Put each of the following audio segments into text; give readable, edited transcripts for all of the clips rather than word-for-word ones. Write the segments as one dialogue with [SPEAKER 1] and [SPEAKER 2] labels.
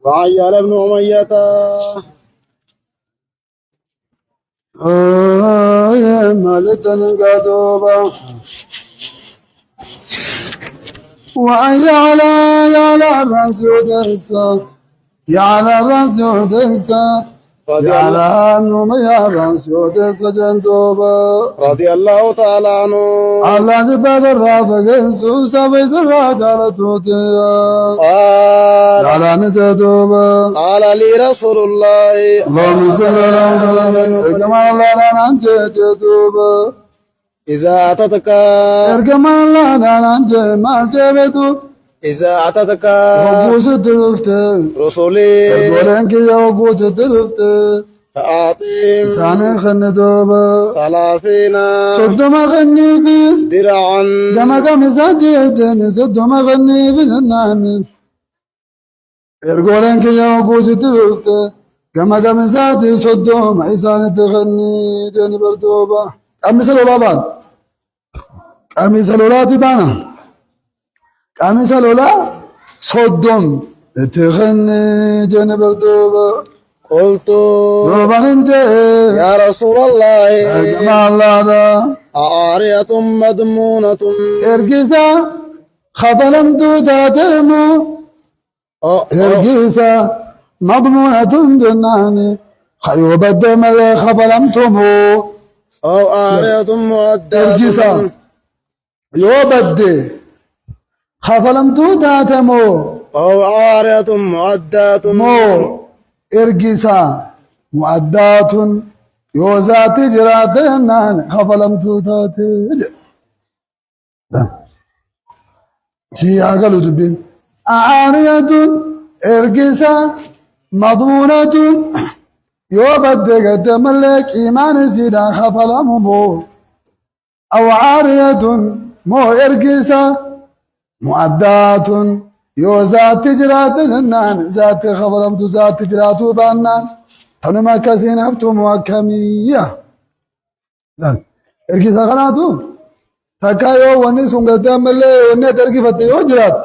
[SPEAKER 1] وعيال ابن أمية مالتا قدوبا وعيال يا مسعود يا مسعود على أنهم يا رسول سجنتوبا رضي الله تعالى عنه الله جبال الرابق يسوس بيت الرجال توتيا قال على نجدوبا قال لي رسول الله اللهم صل على محمد كما الله لنا نجدوبا إذا أتتك كما الله لنا نجدوبا إذا أتتك وقوس الدرفت رسولي رسولك يا وقوس الدرفت فأعطيهم سامي خندوبا 30 صدما غني في درعا كما كم زادي الدين صدما غني في النعم رسولك يا وقوس الدرفت كما كم زادي صدما إسان تغني دين بردوبا أمثل الأبان أمثل الأبان قميص لولا صدم تغني جنبر دوبا قلت دوبا انت يا رسول الله يا جماعة الله عارية مضمونة ارجسا خبلم دوداتمو ارجسا مضمونة جناني خيوب الدم خبلم تمو او عارية مؤدة ارجسا يوبدي خفلمتو تاتمو أو عارية معدات مو إرقسا معدات يوزات جراتنا خفلمتو تاتي سياقلو تبين عارية إرقسا مضمونة يوبدك تملك إيمان سيدا خفلمو أو عارية مو إرقسا معدات يو ذات تجرات نان ذات خبرمت ذات تجرات بانان تنما كسين هفتو محكمية اركي ساقناتو تكايو وني سنگت ملي وني تركي فتي يو جرات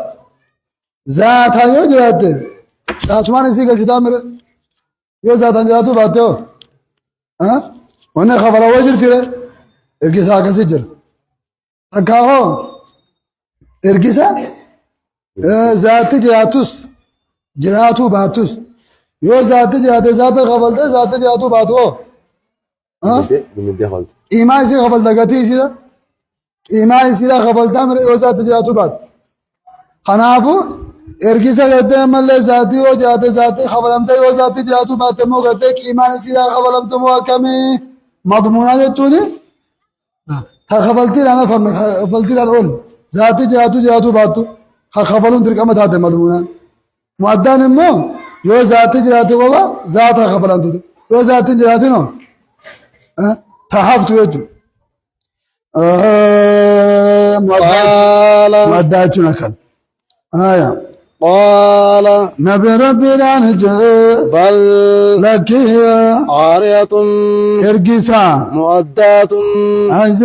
[SPEAKER 1] ذات يو جرات تاتمان اسی کا جدا میرے يو ذات انجراتو باتو وني خبر وجر تيرے اركي ساقا سجر تكاو اركيسا ذات جراتو باتوس يو ذات جرات ذات قبل ذات جراتو باتو إيمان سي قبل دغتي سيرا إيمان سيرا قبل تامر يو ذات جراتو بات خنافو اركيسا قد مل ذاتي او ذات قبلم ته يو ذات جراتو بات مو قد إيمان سيرا قبلم تو كمي مضمونه توني قبلتي انا فهم قبلتي الاول ذاتي جاتو باتو خفلون تركما تاته مضمونا مؤدان مو يو ذاتي جاتو بابا ذات خفلان تو يو ذاتي جاتو نو تحفتو يتو مؤداتو نكن قال نبي ربي لا نجي بل لك عارية إرقسا مؤدات أجي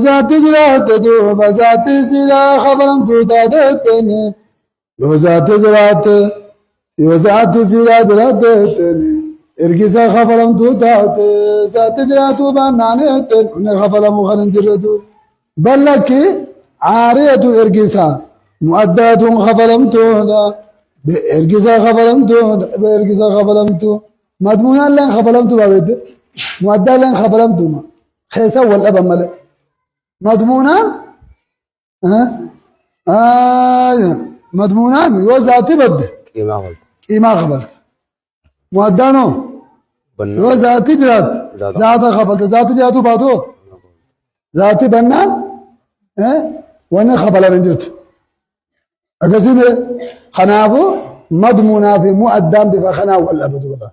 [SPEAKER 1] ذات جرات دوب ذات سلا خبرم تدادتني يو ذات سلا جراتني إرقسا خبرم تدادت ذات جرات بانانتني خبرم خلن جرتو بل لك عارية إرقسا مؤدات خفلمتو بإرقسا خفلمتو مضمونا لن خفلمتو بابد مؤدى لن خفلمتو ما خيسا والأبا ملك مضمونا مضمونا يو ذاتي بد إيما خفل مؤدانو يو ذاتي جرات ذات خفلت ذاتي جراتو باتو ذاتي بنان وانا خفل رنجرتو أقسم خنافو مضمونا في مؤدام بفخنا والأبد والله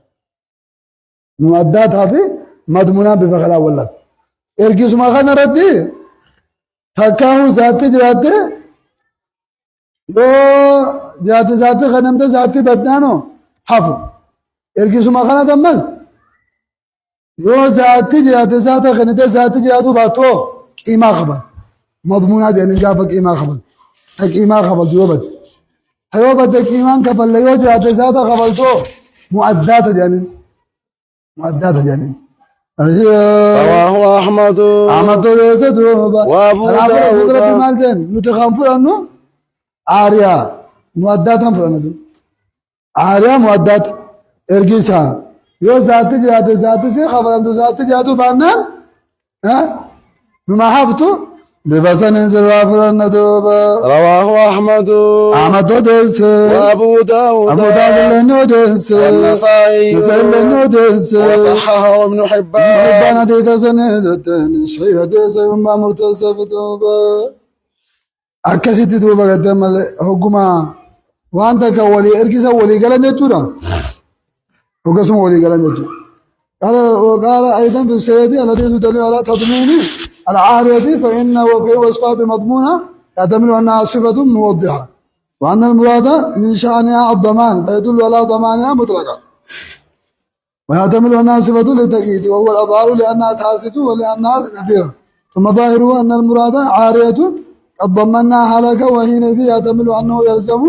[SPEAKER 1] مؤداتها في مضمونا بفخنا والله إرقس ما خنا ردي تكاو ذاتي جراتي يو ذاتي خنمت ذاتي بدنانو حفو إرقس ما خنا دمز يو ذاتي جراتي ذاتي جراتو باتو إما خبر مضمونا دي نجابك إما خبر هيك إيمان خبل يوبد هيو بدك إيمان كفل ليو جات ذات قبلتو مؤدات يعني مؤدات يعني
[SPEAKER 2] رواه أحمد
[SPEAKER 1] أحمد يوسف
[SPEAKER 2] وأبو داود
[SPEAKER 1] فكرة مال جن متخانفر أنه عاريا مؤدات هم فرنادو عاريا مؤدات إرجيسا يو ذات سي خبر أنتو ذات جاتو بانا ها نما حفتو بفسن زرافر الندوبة
[SPEAKER 2] رواه أحمد
[SPEAKER 1] أحمد دنس
[SPEAKER 2] وأبو داود
[SPEAKER 1] أبو داود لنو دنس
[SPEAKER 2] والنسائي
[SPEAKER 1] لنو دنس
[SPEAKER 2] وصححه ابن حبان
[SPEAKER 1] حبان ديت سند شيء ديس وما مرتسب دوبة أكسيت دوبة قدام الحكومة وأنت كولي إركيس ولي قال نجورا وقسم ولي قال نجور قال أيضا في السيدي الذي يدل على تضمين العارية فإن وفي وصفها بمضمونة يعتمد أنها صفة موضحة وأن المراد من شأنها الضمان فيدل على ضمانها مطلقا ويعتمد أنها صفة للتأييد وهو الأظهر لأنها تاسة ولأنها كثيرة ثم ظاهره أن المراد عارية قد ضمنها هلكة وحينئذ يعتمد أنه يلزم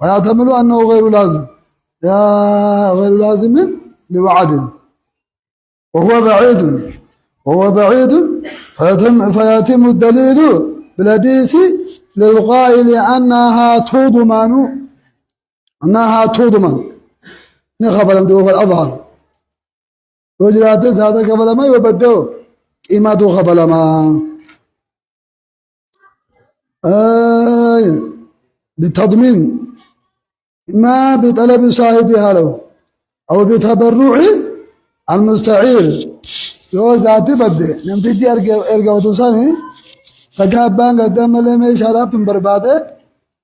[SPEAKER 1] ويعتمد أنه غير لازم غير لازم لوعد وهو بعيد فيتم الدليل بالحديث للقائل أنها تضمن نخبر هو الأظهر وجرات هذا قبل ما يبدو قيمته قبل ما بالتضمين ما بطلب صاحبها له أو بتبرع المستعير يو ذاتي بدي نمتجي ارجع وتوساني تكابان قدام لما إشارات برباده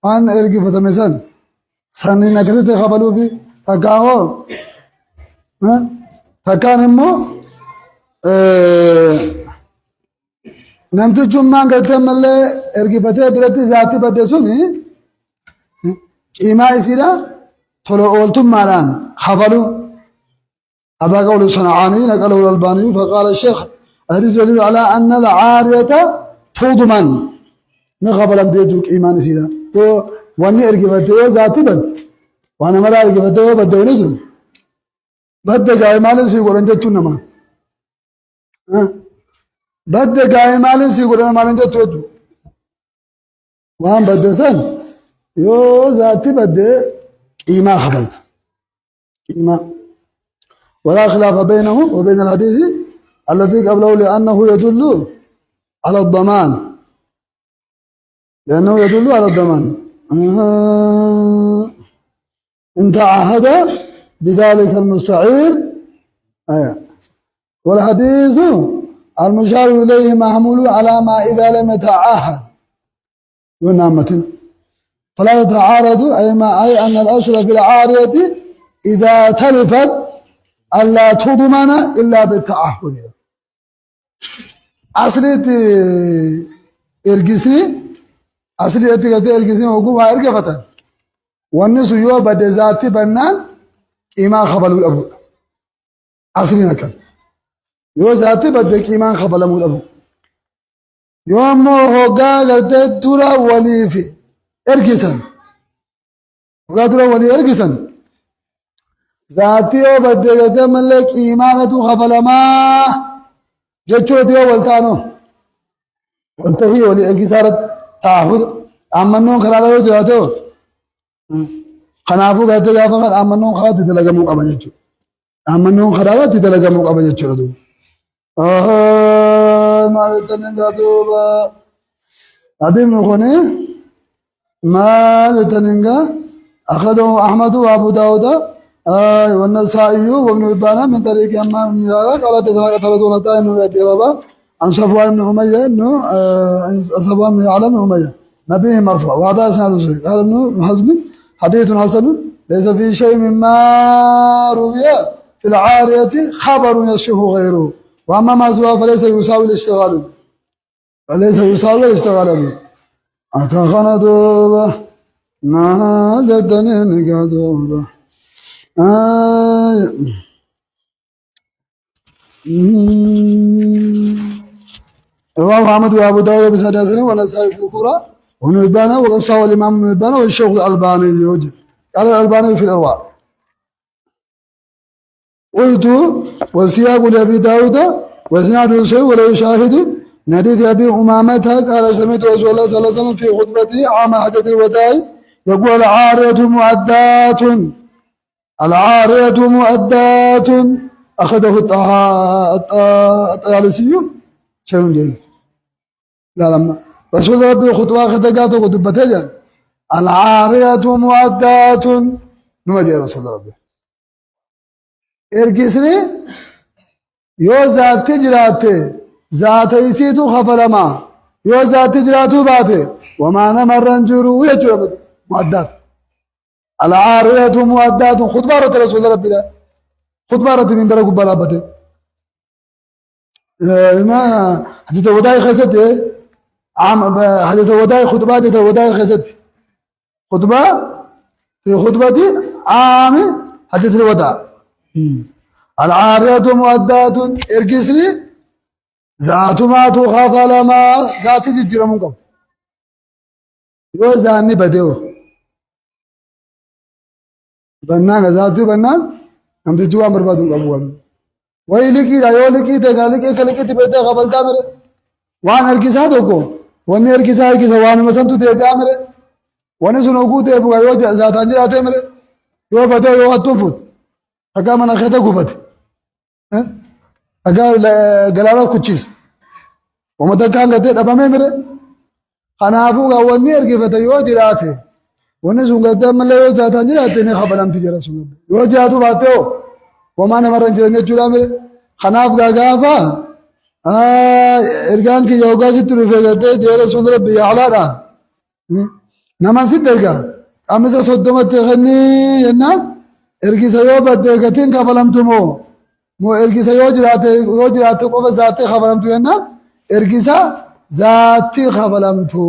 [SPEAKER 1] أن ارجع فتمسن سني نكرت تخبلوا في تكاهو تكان مو نمتجي ما قدام له ارجع فتة برتي ذاتي بدي سوني إما يصير ثلو أولتم مالان خبلوا هذا قول صنعاني نقله الألباني فقال الشيخ هذا دليل على أن العارية تضمن نقبل أن تجوك إيمان سيدا تو واني اركبته ذاتي بد وانا مرا اركبته بد ونزل بد جاي مالن سي قرن جتو نما بد جاي مالن سي قرن مالن جتو وان بد سن يو ذاتي بد إيمان خبلت إيمان ولا خلاف بينه وبين الحديث الذي قبله لأنه يدل على الضمان إن تعهد بذلك المستعير والحديث المشار إليه محمول على ما إذا لم يتعاهد ونامة فلا يتعارض أي أن الأصل في العارية إذا تلفت ألا تضمن إلا بالتعهد أصلت إرجسني أصلت إرجسني وقوها إرجفتن والناس يو بد ذاتي بنان إيمان خبلوا الأبو أصلي نكن يو ذاتي بدك إيمان خبلوا الأبو يوم هوجا قد دورا ولي في إرجسن هوجا دورا ولي إرجسن ذاتي بدك ملك إيمانه خبلما جتشو ديو والتانو والتهي ولي إرجسارت تعهد أمنون خلاه جاتو خنافو قد جافا أمنون خلاه تتلقمو قبجتشو أمنون خلاه تتلقمو قبجتشو ردو ما تنجاتوبا أدم نخوني ما تنجا أخرجه أحمد وأبو داود والنسائي وابن حبان من طريق أمام بن جابر قال حدثنا ثلاثون تاين أبي رباح عن صفوان بن أمية إنه صفوان بن علي بن أمية نبيه مرفوع وهذا إسناد صحيح قال ابن حزم حديث حسن ليس في شيء مما روي في العارية خبر يصح غيره وأما ما سواه فليس يساوي الاشتغال به أكخنا دوبة ما جدني نقادوبة رواه أحمد وأبو داود بسند حسن والنسائي في الكبرى ونبانا وقصه الإمام نبانا والشيخ الألباني يوجد قال الألباني في الأرواح. قلت وسياق لأبي داود وإسناده صحيح ولا يشاهد من حديث أبي أمامة قال سمعت رسول الله صلى الله عليه وسلم في خطبته عام حجة الوداع يقول العارية مؤدات، العارية مؤدات، أخذه الطيالسي شيء جيد. لا لما رسول ربي خطبة خطبته خطبته العارية مؤدات نوجه رسول ربي إرجسني يو ذات جراته ذات يسيتو خفلما يو ذات جراتو باته وما نمر رنجرو يجرب مؤدات. العارية مؤدات خطبة رسول ربي لا خطبة من برا قبلا بته ما حديث وداع خزته عام حديث وداع خطبة حديث وداع خزته خطبة في خطبة عام حديث الوداع. العارية مؤدات إركسني ذات ما تخاف لما ذات جرى منكم يوزعني بديو بنان ذاتي بنان हम तो जुआ बर्बाद होगा वो वही लिखी रायो लिखी थे गाली के कल के तिबेते खबलता मेरे वहां हर की साथ को वन हर की साथ की सवान में संतु दे क्या मेरे वन सुनो को दे बुआ यो जाता अंजर आते मेरे यो बते यो अतुफुत अका मना खेता गुबत हैं अका गलाला कुछ चीज वो मत काम करते दबा में मेरे खाना आपू का वन हर की बते यो जिराते ونه زungataa malee yoo zaataan jiraate ni qabalamti jira sun yoo jaatu baate oo wamaana maran jiranya jechuudha kanaaf gaafa ergaan kiyya hoggaasitti dhufee gartee jeera sun rabbi haalaadhaan namaan sitti ergaa qaamisa soddomatti kennii jennaan ergisa yoo baddee gatiin qabalamtu moo ergisa yoo jiraate qofa zaattee qabalamtu jennaan ergisa zaatti qabalamtu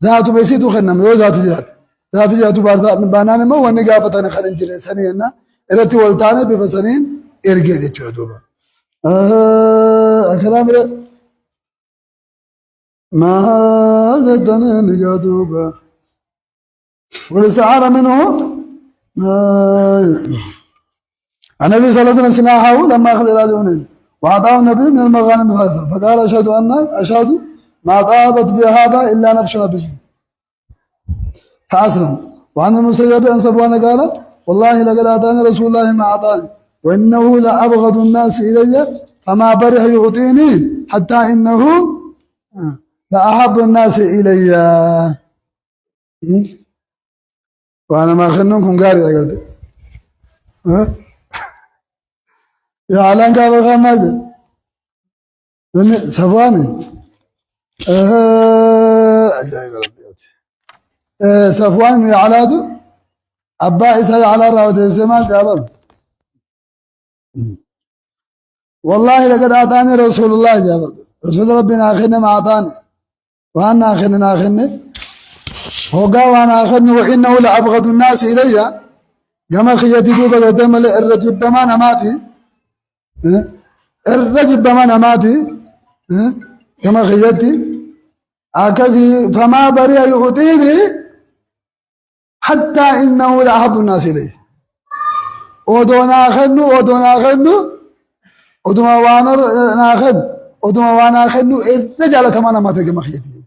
[SPEAKER 1] zaatu beesitu kennama yoo zaati jiraate ذات جاتو بانان ما وني قافتان خلين جري سنينا إرتي والتاني بفسنين إرقي دي دوبا كلام ما هذا الدنيا جادوبا والاستعار منه النبي صلى الله عليه وسلم سلاحه لما أخذ إلى اليونين وأعطاه النبي من المغانم الخاسر فقال أشهد ما طابت بهذا إلا نفسنا به فأسلم. وعن المسيب أن صفوان قال والله لقد أعطاني رسول الله ما أعطاني وإنه لأبغض الناس إلي فما برح يعطيني حتى إنه لأحب الناس إلي. وأنا ما خننكم قاري قلت يا علان كابر خامد صفواني أجايب ربي صفوان من علاده أبا إسحاق على راوده سمال جابر والله لقد أعطاني رسول الله جابر رسول ربنا آخرنا ما أعطاني وأنا آخرنا هوقا وأنا آخرنا وإنه لأبغض الناس إلي كما خيتي دوبا قدام الرجب بمان أماتي الرجب بمان أماتي كما خيتي هكذا فما بريء يعطيني حتى إنه لأحب الناس إليه ودونا أخذنو ودما وانا أخذنو نجعل كمان ما تجمع خيتي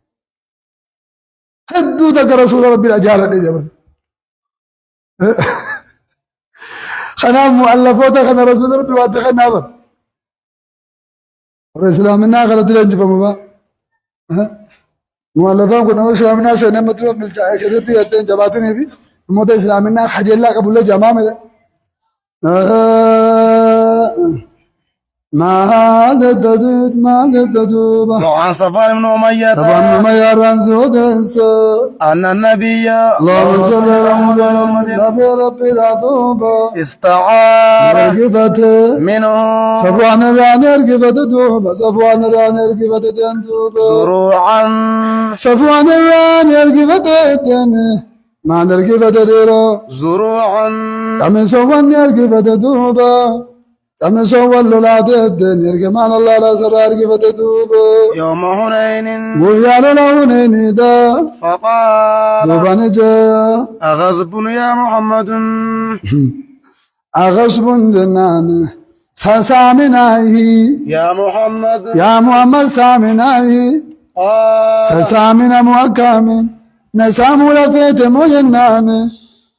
[SPEAKER 1] خدو دك رسول ربي الأجالة دي جبر خنا مؤلفوت خنا رسول ربي واتخنا بر الإسلام منا غلط لنجب مبا مؤلفان كنا إسلام الناس نمتلو من الجاء كذبتي يدين جباتني في موت إسلام الناس حج الله قبل جمامه ما هذا الدود
[SPEAKER 2] وعن صفوان بن أمية
[SPEAKER 1] طبعا ما يران زود
[SPEAKER 2] أن النبي
[SPEAKER 1] اللهم صل على محمد ربي لا توبة
[SPEAKER 2] استعار
[SPEAKER 1] رقبته
[SPEAKER 2] منه
[SPEAKER 1] صفوان الران رقبته دوبة صفوان الران رقبته دوبة
[SPEAKER 2] زروعا
[SPEAKER 1] صفوان الران رقبته دمه ما رقبته ديرو
[SPEAKER 2] زروعا
[SPEAKER 1] أمن صفوان رقبته دوبة تمسوا واللولات الدين يرجمان الله لا سرار كيف تدوب
[SPEAKER 2] يوم حنين
[SPEAKER 1] ويا لونين دا
[SPEAKER 2] فقال
[SPEAKER 1] دوبان جا
[SPEAKER 2] أغصب يا محمد
[SPEAKER 1] أغصب جنان سامناي
[SPEAKER 2] يا محمد
[SPEAKER 1] يا محمد سامناي
[SPEAKER 2] قال
[SPEAKER 1] سامنا مؤكامن نسامو لفيت مجنان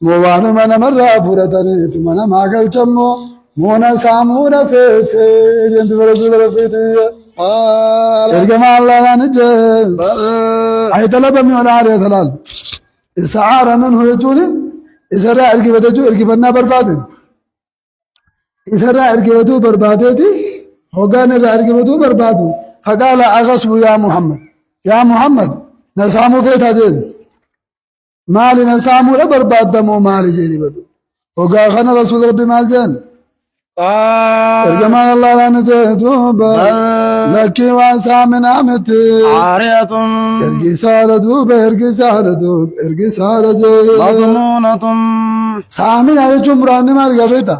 [SPEAKER 1] موان من مرة فرتني من ما قال جمو مونا سامو لفيت جند رسول لفيت
[SPEAKER 2] قال
[SPEAKER 1] ترجمة الله نجل
[SPEAKER 2] بل
[SPEAKER 1] أي طلب من على ثلال استعار منه يجولي إذا رأى الكبتة الكبتنا بربادين إذا رأى الكبتة بربادتي هو كان رأى الكبتة بربادو فقال أغصب يا محمد يا محمد نسامو فيت هذين مالي نسامو لبرباد دمو مالي جيني بدو وقال خنا رسول ربي مال جن
[SPEAKER 2] قال
[SPEAKER 1] ترجمة الله لا نجهدو لك واسع من عمتي
[SPEAKER 2] عارية
[SPEAKER 1] ارقي سالة دوب ارقي سالة دوب ارقي سالة دوب
[SPEAKER 2] مضمونة
[SPEAKER 1] سامين هاي جمران ما رقبتا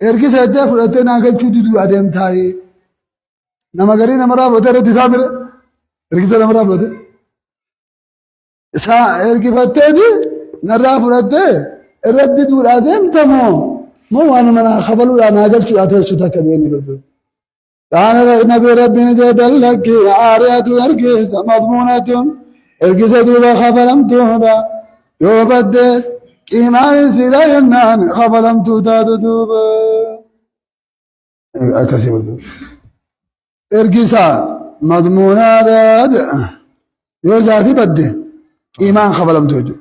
[SPEAKER 1] ارقي سالة فرطين آگا چودو ادم تاي نما گري نمرا بوده رتي ثامر ارقي سالة نمرا بوده ارقي فتة دي نرا فرطة الرد دور ادم تمو مو وانا منا خبلو لا ناقل چو اتر شتا كديني بردو كان نبي ربي نجد لك عارية ارقيس مضمونة ارقيس دوبا خفلم توبا يوبد إيمان سيدا ينان خفلم توتا دوبا أكسي بردو ارقيسا مضمونة داد يو ذاتي بده إيمان خفلم توجو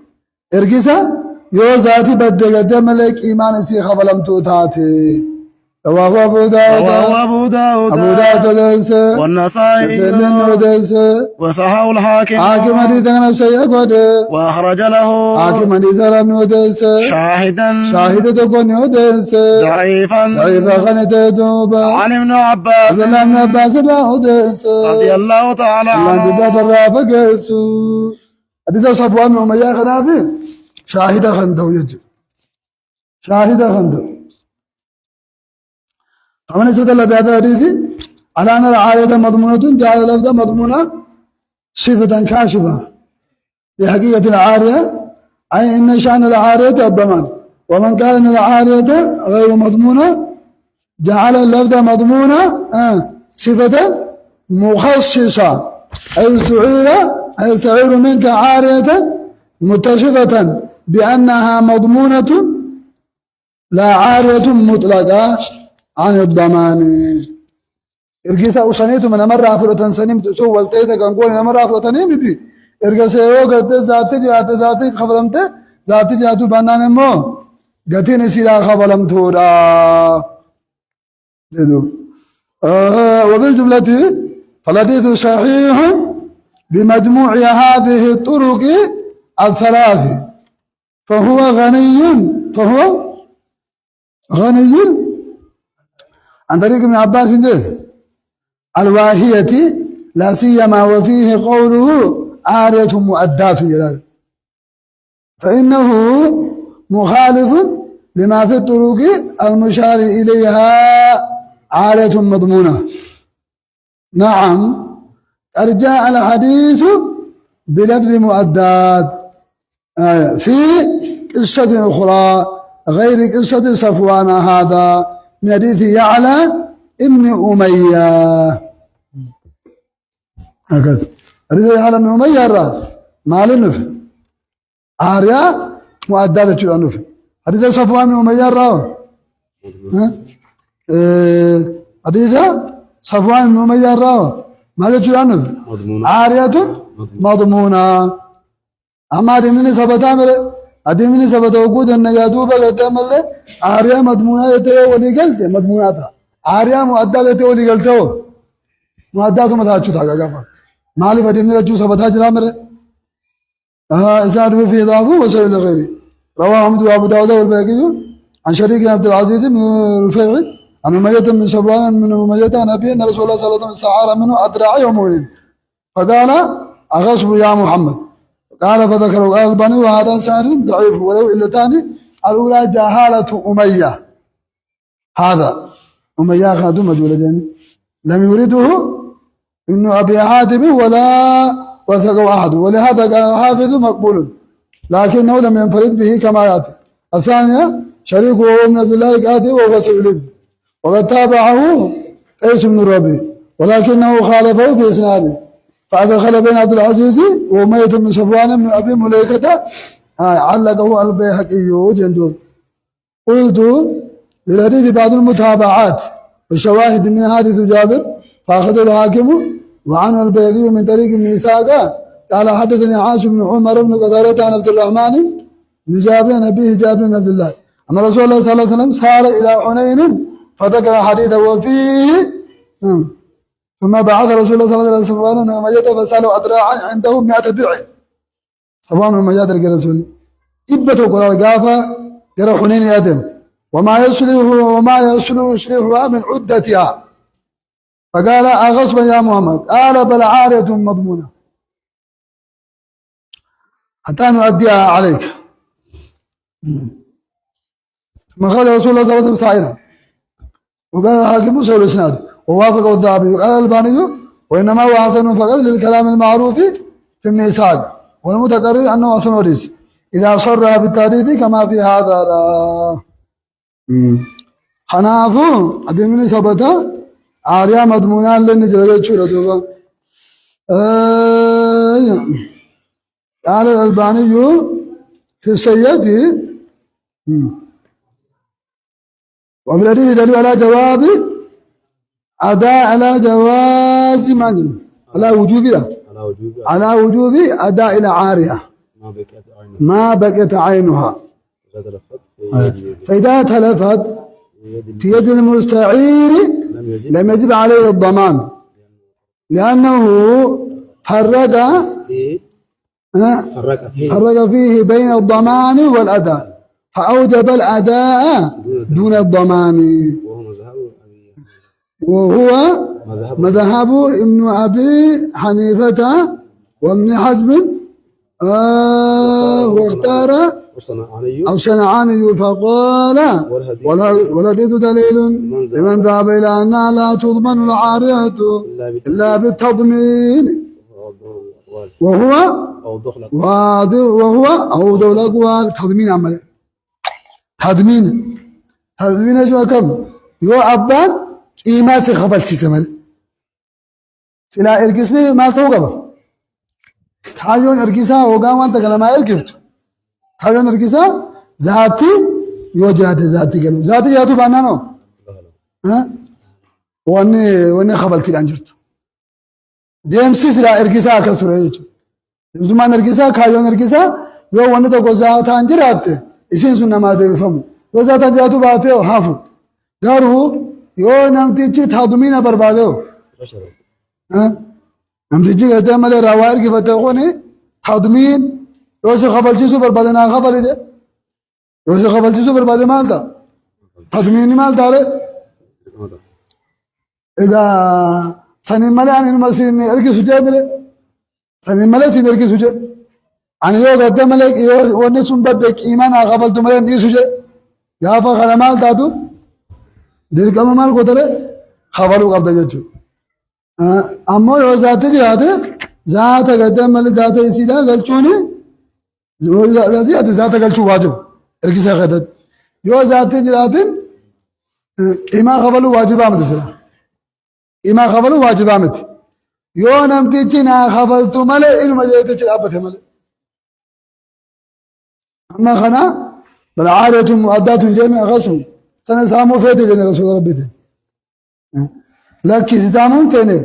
[SPEAKER 1] ارقيسا يو ذاتي بده قدم لك إيمان سي خفلم توتاتي رواه أبو داود
[SPEAKER 2] رواه أبو داود
[SPEAKER 1] أبو داود ليس
[SPEAKER 2] والنسائي
[SPEAKER 1] ليس
[SPEAKER 2] وصححه الحاكم
[SPEAKER 1] حاكم حديثنا شيء قد
[SPEAKER 2] وأخرج له
[SPEAKER 1] حاكم حديثنا نودس
[SPEAKER 2] شاهدا
[SPEAKER 1] شاهد تكون نودس
[SPEAKER 2] ضعيفا
[SPEAKER 1] ضعيف خنت دوبا
[SPEAKER 2] عن ابن عباس
[SPEAKER 1] رضي الله ابن عباس نودس
[SPEAKER 2] رضي الله تعالى
[SPEAKER 1] الله
[SPEAKER 2] عنه
[SPEAKER 1] جبات الرافق يسوع حديث صفوان بن أمية خنافي شاهد خندو يجو شاهد خندو فمن استدل بهذا الحديث على أن العارية مضمونة جعل اللفظ مضمونة صفة كاشفة لحقيقة العارية أي إن شأن العارية الضمان ومن قال أن العارية غير مضمونة جعل اللفظ مضمونة صفة مخصصة أي سعير منك عارية متصفة بأنها مضمونة لا عارية مطلقة عن الضمان ارجيسا أصنيتو من مرة أفرطان سنيم تسو والتيتا كان قولنا مرة أفرطانيم دي ارجيسا يو قد ذاتي خبرمت ذاتي جاتو بانان مو قتي نسيرا خبرمتو را وبالجملة فالحديث صحيح بمجموع هذه الطرق الثلاث فهو غني عن طريق ابن عباس الواهية لا سيما وفيه قوله عارية مؤدات جلال فإنه مخالف لما في الطرق المشار إليها عارية مضمونة نعم قد جاء الحديث بلفظ مؤدات في قصة أخرى غير قصة صفوان هذا من حديث يعلى ابن أمية هكذا حديث يعلى ابن أمية مال النفع عارية مؤددة النفع حديث صفوان بن أمية حديث صفوان بن أمية مالة النفع عارية مضمونة أما دمني سبتا مره أدمني سبتا وجود النجادوبة قدام الله عارية مضمونة يتيه ولي قلته مضمونات عارية مؤددة يتيه ولي قلته مؤددة متاجو تاجا كفا مالي فدمني رجو سبتا جرا مره إسناده في ضعفه وسائل غيره رواه أحمد وأبو داود والبيهقي عن شريك بن عبد العزيز بن رفيع عن أمية بن صفوان من أمية عن أبيه أن رسول الله صلى الله عليه وسلم استعار منه أدراعي ومولد فقال أغصب يا محمد قال فذكروا الألباني وهذا سعر ضعيف ولو إلا ثاني الأولى جهالة أمية هذا أمية خادم مجهول جاني لم يرده ابن أبي حاتم ولا وثقه أحد ولهذا قال الحافظ مقبول لكنه لم ينفرد به كما يأتي. الثانية شريكه هو ابن عبد الله القاضي وهو سعيد الإبزي وقد تابعه قيس بن الربيع ولكنه خالفه في إسناده فأدخل بين عبد العزيز وأمية بن صفوان بن أبي مليكة علقه البيهقي جندول. قلت للحديث بعض المتابعات والشواهد من حديث جابر فأخذه الحاكم وعنه البيهقي من طريق ابن إسحاق قال حدثني عاصم بن عمر بن قتادة عن عبد الرحمن بن جابر عن أبيه جابر بن عبد الله أن رسول الله صلى الله عليه وسلم سار إلى حنين فذكر حديثه وفيه ثم بعث رسول الله صلى الله عليه وسلم أن أمية فسألوا أدراعا عنده 100 درع سبحان أمية الرسول إبته قرار قافة قرار حنين يدم وما يصلحها من عدتها فقال أغصبا يا محمد قال بل عارية مضمونة حتى نؤديها عليك. ثم قال رسول الله صلى الله عليه وسلم سائرا وقال الحاكم سوى الإسناد ووافقه الذهبي وقال الألباني وإنما هو حسن فقط للكلام المعروف في ابن إسحاق والمتقرر أنه حسن حديث إذا صرها بالتعريف كما في هذا لا خنافو أدمني سبتا عاريا مضمونا لنجرد شورة قال الألباني في السيد وفي الحديث دليل على جواب أداء على جواز من على وجوب على وجوب أداء العارية ما بقيت عينها فإذا تلفت في يد المستعير لم يجب عليه الضمان لأنه فرق فيه بين الضمان والأداء فأوجب الأداء دون الضمان وهو مذهب ابن أبي حنيفة وابن حزم واختار الصنعاني فقال والحديث دليل لمن ذهب إلى أنها لا تضمن العارية إلا بالتضمين وهو أوضح الأقوال. تضمين عمله تضمين جو كم يو أبان إيما سخبل شيء سلا إركسني ما توقف حاجون إركسا هوغا وانت كلام إركفت حاجون إركسا ذاتي يوجد ذاتي كلام ذاتي ياتو بانانو ها واني خبل تيران جرتو ديمسي سلا إركسا كسره يجو زمان إركسا حاجون إركسا يو واني تو ذات انجرات إسين سنة ما تفهموا يو ذات جاتو باتيو حافظ دارو يو نمتيجي تضمين بربادو ها نمتيجي قد مال روائر کی فتقوني تضمين يوسف خبل چیزو بربادنا خبل ده يوسف خبل چیزو برباد مال دا تضمين مال داره اذا سنين مال ان المسين اركي سجى مله سنين مال سين اركي سجى ان يو قد مال يو وني سنبد ايمان خبل تمره ني سجى يا فخر مال دادو دل كم مال قدره خبرو قبضه جچو اما يو ذات جاده ذات قدم مال ذات سيدا غلچوني ذات غلچو واجب اركيسا قدد يو ذات جاده اما خبلو واجب امد سرا اما خبلو واجب امد يو نمتي چنا خبلتو مال ان مجيت چرابت مال اما خنا بل عاريه مؤدات جميع غصب سنة سامو فيدي جنة رسول ربي دين لكن سامون فيني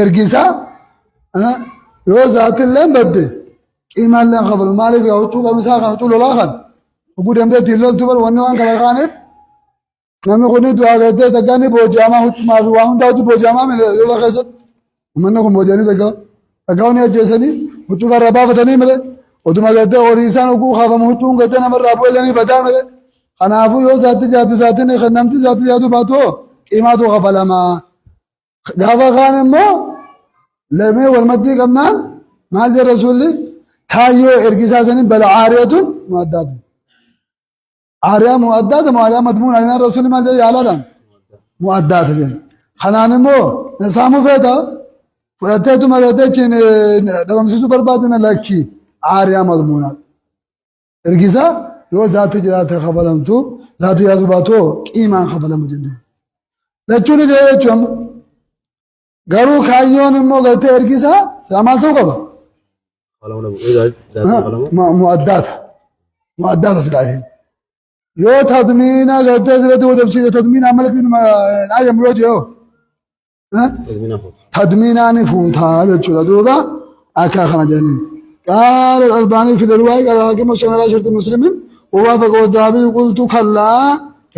[SPEAKER 1] إرقسا يو ذات اللين بدي إيمان لين خبر مالك يوتوك مساقا يوتول الآخر وقود يمدي تلول تبال ونوان كلاخانب نمي خوني دعا غيرتي تقاني بوجاما ما في واهن داوتو بوجاما من لولا خيسد ومنكم بوجاني تقاوني أجيساني وتوك الربا فتني ملي ودما غيرتي وريسان وقو خافا مهتون غيرتي نمر رابو إلاني بدا ملي خنافو يو ذاتي نه خنمتي ذاتي جاتو باتو قيماتو غفلما غافا خان مو لمي والمدي قمنان مال دي رسول لي كايو ارقسا سنين بل عارية مؤدات عارية مؤدات وعارية مضمون علينا الرسول مال دي يعلادان mu'addaata jenna. Kanaan immoo nasaamu feeta fudhatteetuma gateechiin dhabamsiisuu barbaadina lakkii aariyaa madmuunaa. Ergisaa yoo zaatti jiraate kafalamtu zaatti jiraatu baatoo qiimaan kafalamu jenna. Jechuun ijaa jechuun garuu kaayyoon immoo galtee ergisaa maal ta'uu qaba? Mu'addaata silaatiin. Yoo tadmiina galtee sirriitti wadabsiise tadmiina amalatti naayamu yoo jiru tadmiinaan fuutaa jechuudha duuba akka kana jedhaniin. قال الألباني في الرواية قال حاكم الشيخ على شرط مسلم ووافق والذهبي قلت كلا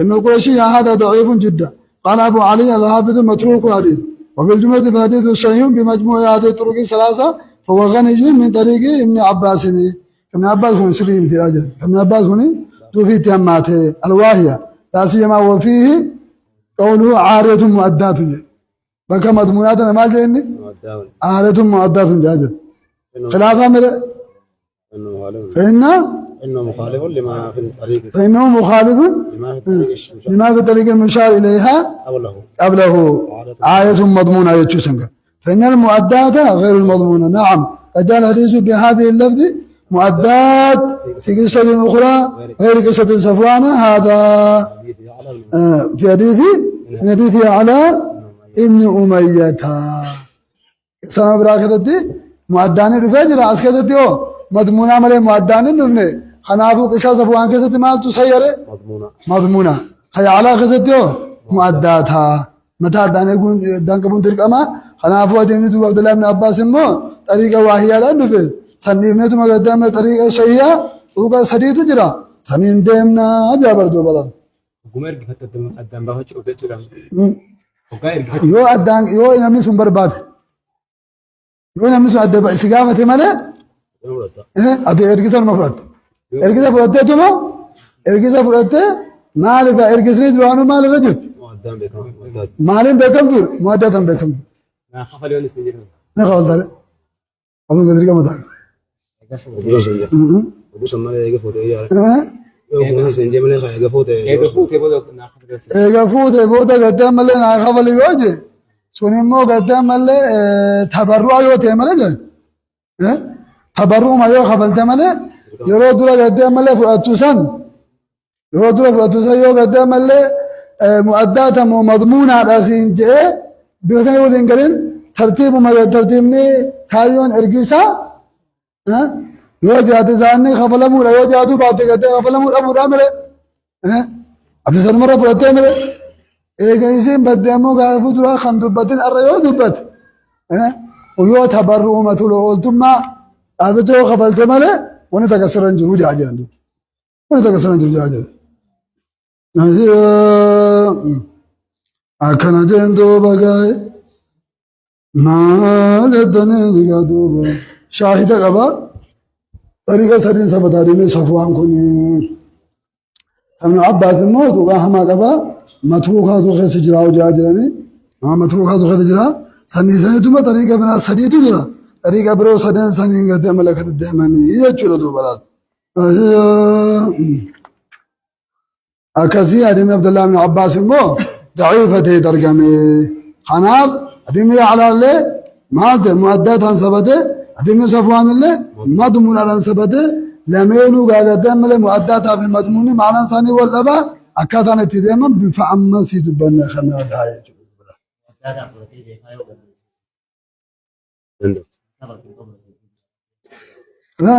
[SPEAKER 1] إن القرشي هذا ضعيف جدا. قال أبو علي الحافظ متروك الحديث وبالجملة في الحديث الصحيح بمجموع هذه الطرق الثلاثة فهو غني من طريق ابن عباس. ابن عباس هو سليم تراجع ابن عباس هو توفي تيماته الواهية لا سيما وفيه قوله عارية مؤدات بكى مضمونات ما جاني عارية مؤدات جاجر خلاف أمر فإنه مخالف لما في الطريق المشار إليها قبله آية مضمونة يتشوسنك فإن المؤدات غير المضمونة. نعم قد جاء الحديث بهذه اللفظ مؤدات في قصة أخرى غير قصة صفوان هذا في حديث على ابن أمية سنة براكتة مؤداني رفاجر أسكتة مضمونة ملي مؤداني نبني خنافو قصة صفوان قصة مال تسيرة مضمونة هي على قصة مؤداتها متى دانكبون تلك أما خنافو أديني تو عبد الله بن عباس مو طريقة واهية لا نبي سنيمنا تو مقدم طريقة شيئة وقا سديد جرا سنين ديمنا جابر دو بدل
[SPEAKER 3] غمر گفت ادم باهچ اوبچرام
[SPEAKER 1] يو ادان يو نمني سنبر باد يو نمني سو ادب سيغامته ماله ادي ارغيسن مفرد ارغيسا فرته تو ارغيسا فرته مالك ارغيسني دوانو مال رجت مالين بكم دور مودتم بكم
[SPEAKER 3] نا خفلون سنجر
[SPEAKER 1] نا خول دار ابو قدر کا متا
[SPEAKER 3] ابو سمال ايغه فوتو يار ابو سنجر مله ايغه فوتو بودو نا خفلون
[SPEAKER 1] ايغه فوتو بودو قدام مله نا خفل يوجه سونيمو قدام مله تبرع يو تمله تبرع ما يو خفل تمله يرو دورا قدام مله فاتوسن يرو دورا فاتوسن يو قدام مله مؤدات مضمونة راسين جاء بيوثني ودين كرين ترتيبني كايون ارجيسا يو جات زاني خفلمو يو جاتو باتي كده خفلمو ابو رامر ابي سنمر فرته مر ايغيسين بدمو غافو درا خندبتن اريو دبت ويو تبرؤ متلو قلتما ابتو خفلت مله ونتكسرن جرو جاجرن ونتكسرن جرو جاجرن akkana jendoo bagaye maal eddanee nigaa duuba shaahida qaba xariiqa sadiin sabataadhimee safwaan kuni ibnu abbaas immoo tuqaa hamaa qaba matruukaatu keessa jira hojaa jiranii matruukaatu keessa jira sanii saniituma xariiqa biraa sadiitu jira xariiqa biroo sadeen saniin gartee malakata deemanii jechuudha duuba laata أكاسي أدم عبد الله بن عباس مو ضعيفة ترجمة خناب أدم على الله ما مؤدات عن سبته أدم صفوان الله مضمون عن سبته لمينو قال دم له مؤدات في مضمون معنى ثاني والأبا أكثر تدمم بفعم سيد بن خنا داية ها